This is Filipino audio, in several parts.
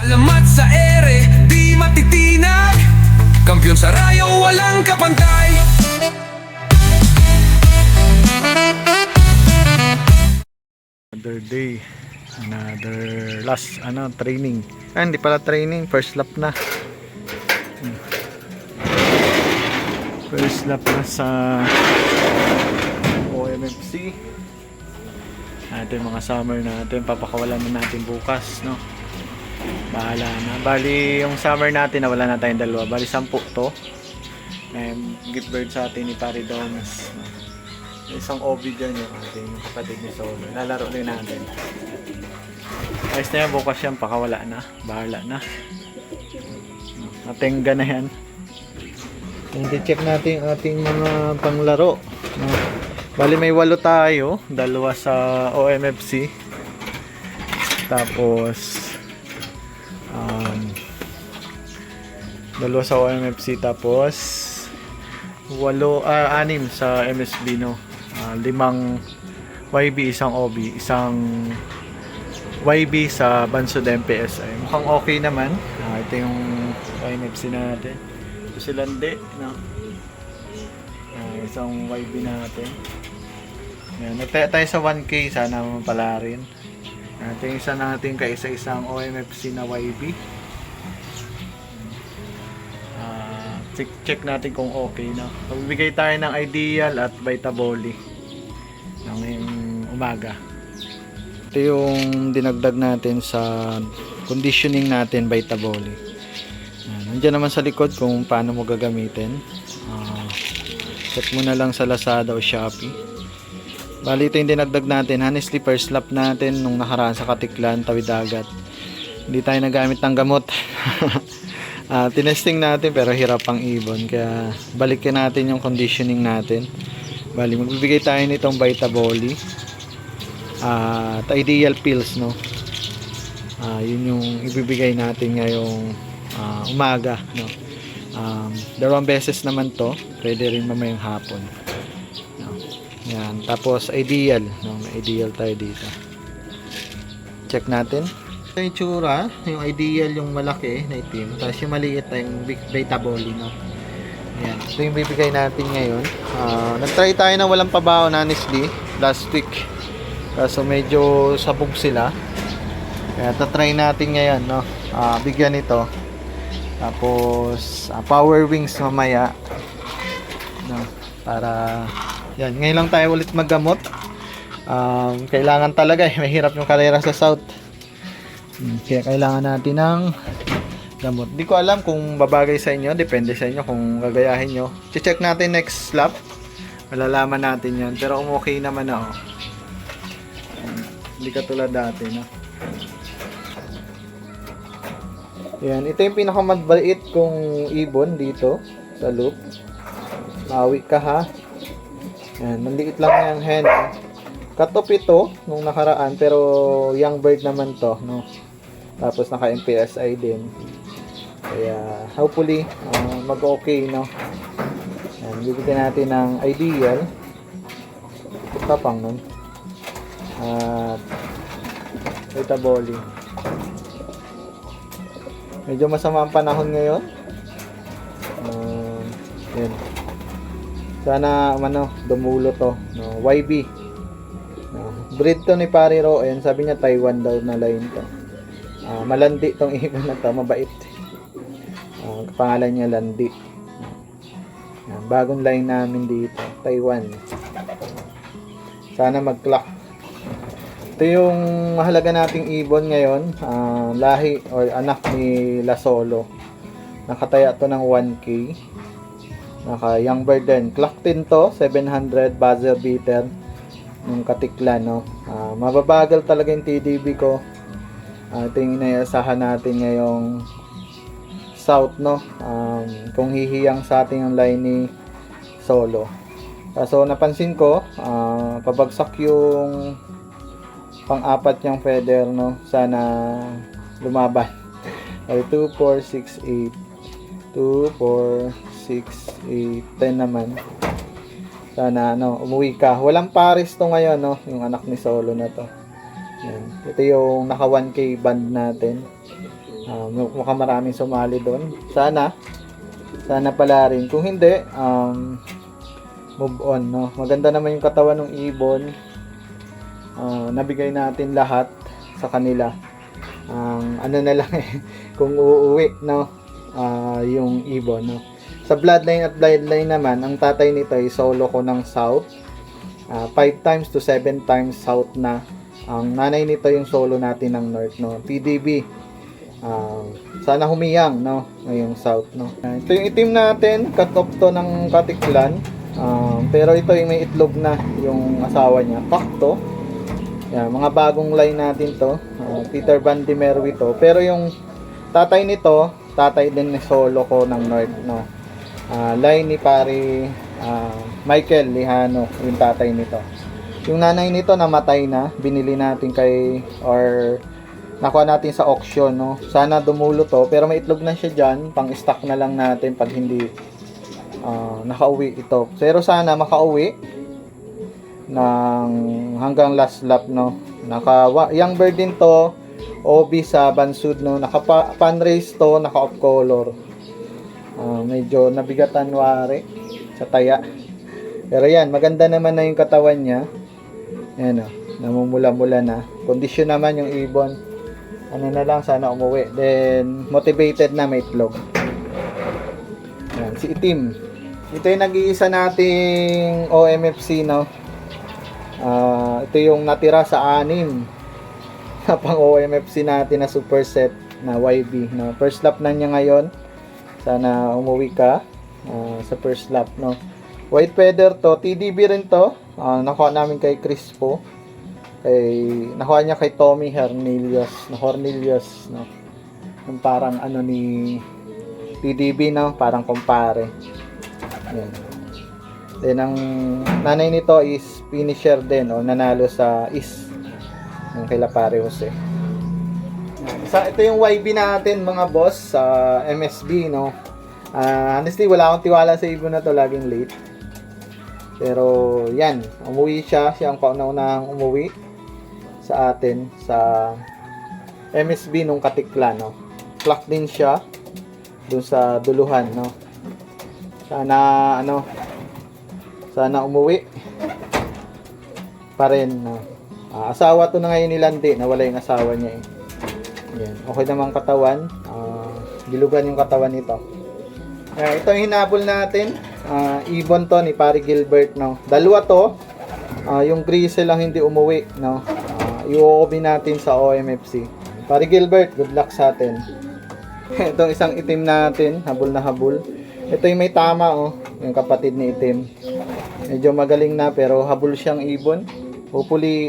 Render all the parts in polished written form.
Alamat sa ere, di matitinag. Kampiyon sa rayo, walang kapantay. Another day, another last training. Hindi pala training, first lap na. First lap na sa OMFC. Natin mga summer natin, papakawalan na natin bukas, no? Bahala na. Bali, yung summer natin, nawala na tayong dalawa. Bali, 10 to. Gift bird sa atin ni Pari Domes. Isang OB dyan yung ating kapatid ni Solo. Lalaro din natin. Ayos na yan, bukas yan, pakawala na. Bahala na. Natengga na yan. I-check natin yung ating mga panglaro. Bali may 8 tayo, 2 sa OMFC. Tapos 2 sa OMFC, tapos 6 sa MSB, no. 5 YB, isang OB, isang YB sa Bansod MPSI. Mukhang okay naman. Ito yung OMFC natin. Ito si Lande, no. Isang YB natin. Yan, nagtaya tayo sa 1K, sana pala rin. Ito yung isa natin kaisa-isang OMFC na YB. Check natin kung okay na. Magbibigay tayo ng Ideal at Vitaboli ngayong umaga. Ito yung dinagdag natin sa conditioning natin, Vitaboli. Nandiyan naman sa likod kung paano mo gagamitin. Check mo na lang sa Lazada o Shopee. Bali, ito yung dinagdag natin. Honestly, first lap natin nung nakaraan sa Katiklan, Tawid Dagat. Hindi tayo nagamit ng gamot. Tinesting natin pero hirap ang ibon. Kaya balikin natin yung conditioning natin. Bali, magbibigay tayo nitong Vitaboli at Ideal Pills, no. Yun yung ibibigay natin ngayong umaga, no. 2 beses naman to, pwede rin mamayang hapon, no? Yan, tapos Ideal, no? May Ideal tayo dito. Check natin ito yung tsura. Yung Ideal yung malaki na itim, tapos yung maliit na yung Vitaboli, no? Yan, ito yung bibigay natin ngayon. Nagtry tayo na walang pabaon, honestly, last week, kaso medyo sabog sila, kaya tatry natin ngayon, no. Bigyan ito. Tapos power wings mamaya, no, para yan, ngayon lang tayo ulit maggamot. Kailangan talaga mahirap yung karera sa South, kaya kailangan natin ng gamot. Di ko alam kung babagay sa inyo, depende sa inyo kung gagayahin nyo. Check natin next lap, malalaman natin yan. Pero kung okay naman na, hindi katulad dati, no. Yan, ito yung pinakamabait kong ibon dito sa loop. Mawi ka, ha. Yan, maliit lang yung hen. Cut-off ito nung nakaraan, pero young bird naman to, no. Tapos naka MPSI din. Kaya hopefully mag-okay, no. Yan, bibigyan natin ng Ideal. Tapang nun. At Vitaboli. Medyo masama ang panahon ngayon. Yan. Sana dumulo to, no. YB. No. Breed to ni Pari Ro. Ayan, sabi niya Taiwan daw na line to. Malandi tong ibon na to, mabait. Pangalan niya Landi. Yan, bagong line namin dito, Taiwan. Sana mag-clock. Ito yung mahalaga nating ibon ngayon, lahi or anak ni La Solo. Nakataya to ng 1K. Naka young bird din. Clock din to, 700 buzzer beater ng Katiklan, no. Mababagal talaga yung TDB ko. Ito yung inaasahan natin ngayong South, no. Kung hihiyang sa ating ang line ni Solo. So napansin ko, pabagsak yung pang-apat niyang feather, no. Sana lumaban. 2, 4, 6, 8. 2, 4, 6, 8, 10 naman. Sana umuwi ka. Walang pares to ngayon, no, yung anak ni Solo na to. Yan. Ito yung naka 1K band natin. Mukhang maraming sumali doon. Sana pala rin. Kung hindi, move on, no? Maganda naman yung katawan ng ibon. Nabigay natin lahat sa kanila. Ano na lang kung uuwi, no? Yung ibon, no? Sa bloodline at bloodline naman, ang tatay nito ay solo ko ng south. 5 times to 7 times south na. Ang nanay nito yung solo natin ng north, no? TDB. Sana humiyang, no? Ngayong south, no? Ito yung itim natin, cut off to ng katiklan. Pero ito yung may itlog na yung asawa niya, Pakto. Yan, mga bagong line natin to. Peter Van de Merwe to. Pero yung tatay nito, tatay din ni solo ko ng north, no? Line ni pare Michael Lihano, yung tatay nito. Yung nanay nito namatay na, binili natin nakuha natin sa auction, no? Sana dumulo to, pero may itlog na siya dyan, pang stock na lang natin pag hindi nakauwi ito. Pero sana makauwi ng hanggang last lap, no? Young bird din to, OB sa Bansud, no? Pan-race to, naka off color. Medyo nabigatan wari sa taya. Pero yan, maganda naman na yung katawan niya. Yan, namumula-mula na. Kondisyon naman yung ibon. Ano na lang, sana umuwi. Then, motivated na, may itlog. Yan, si Itim. Ito yung nag-iisa nating OMFC, no? Ito yung natira sa 6 pang OMFC natin na superset na YB, no? First lap na niya ngayon. Sana umuwi ka sa first lap, no? White feather to, TDB rin to. Nakuha namin kay Crispo. Nakuha niya kay Tommy Hernelius, no? Yung parang ano ni TDB, no? Parang kumpare. Yan. Then ang nanay nito is finisher din, nanalo sa East ng kay Pare Jose. Ito yung YB natin, mga boss, sa MSB, no? Honestly, wala akong tiwala sa ibon na to, laging late. Pero yan, umuwi siya ang kauna-unahang umuwi sa atin sa MSB nung Katikla, no? Clock din siya dun sa duluhan, no? Sana umuwi pa rin, no? Asawa to na ngayon ni Landi, nawala yung asawa niya eh. Yan. Okay naman katawan. Gilugan yung katawan nito. Ito yung hinabol natin. Ibon to ni Pare Gilbert, no? Dalawa to. Yung Grisel lang hindi umuwi, no? I-OB natin sa OMFC. Pare Gilbert, good luck sa atin. Itong isang itim natin, habol na habol. Ito yung may tama, yung kapatid ni Itim. Medyo magaling na pero habol siyang ibon. Hopefully,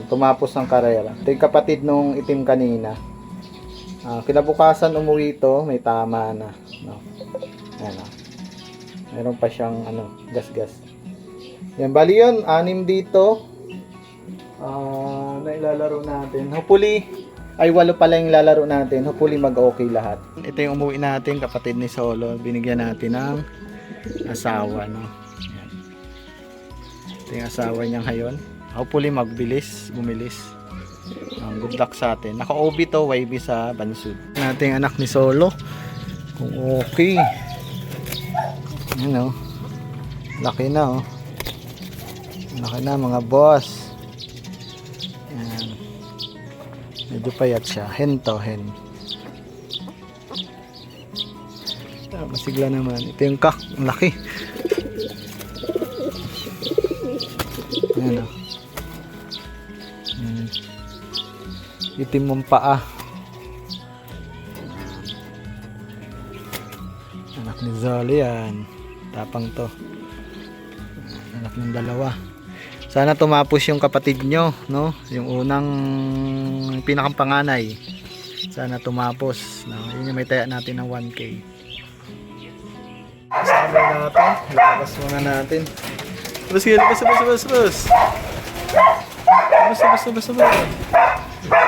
tumapos ang karera. Ito yung kapatid nung Itim kanina. Kinabukasan umuwi ito, may tama na, no? Ayan, meron pa siyang gas-gas. Yan, bali yun, 6 dito na ilalaro natin. Hopefully, 8 pala yung lalaro natin. Hopefully mag-okay lahat. Ito yung umuwi natin, kapatid ni Solo. Binigyan natin ng asawa, no? Yan. Ito yung asawa niya ngayon. Hopefully bumilis. Good luck sa atin. Naka-OB to, YB sa Bansud. Nating anak ni Solo. Kung okay. Ano? Laki na, Laki na, mga boss. Yan. Medyo payat siya. Hen. Masigla naman. Ito yung kak. Ang laki. Ayan, itim mong paa. Anak ni Zoli yan. Tapang to. Anak ng dalawa. Sana tumapos yung kapatid nyo, no? Yung unang pinakang panganay. Sana tumapos, no? Yun yung may taya natin ng 1K. Kasama natin. Lakas muna natin. Bus.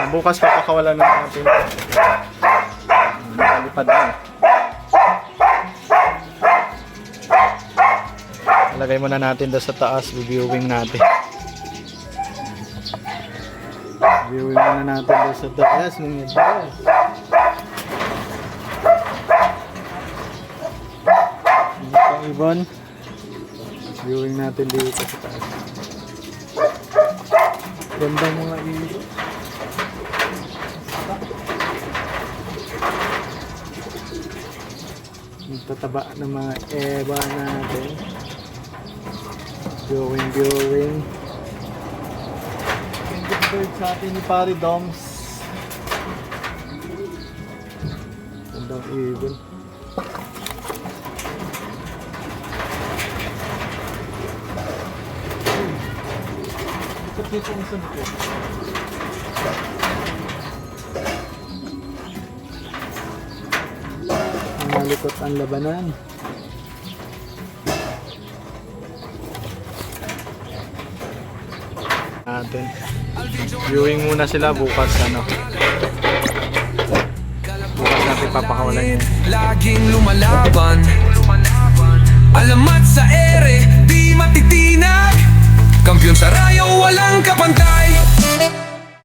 Bukas papakawalan na natin. Nalipad na. Lagay muna natin doon sa taas. Reviewing natin. Reviewing muna natin doon sa taas. ibon. Viewing natin dito sa taas. Gandang mga ibon. Nagtataba ng mga eba natin. Viewing. Good bird sa atin ni Pari Doms. Gandang ibon. Ikot dito ang sunod ko. Malikot ang labanan. Natin. Viewing muna sila bukas bukas natin papakawalan yun. Laging lumalaban. Alamat sa ere, di matitinag. Kampiyon sa rayo, walang kapantay.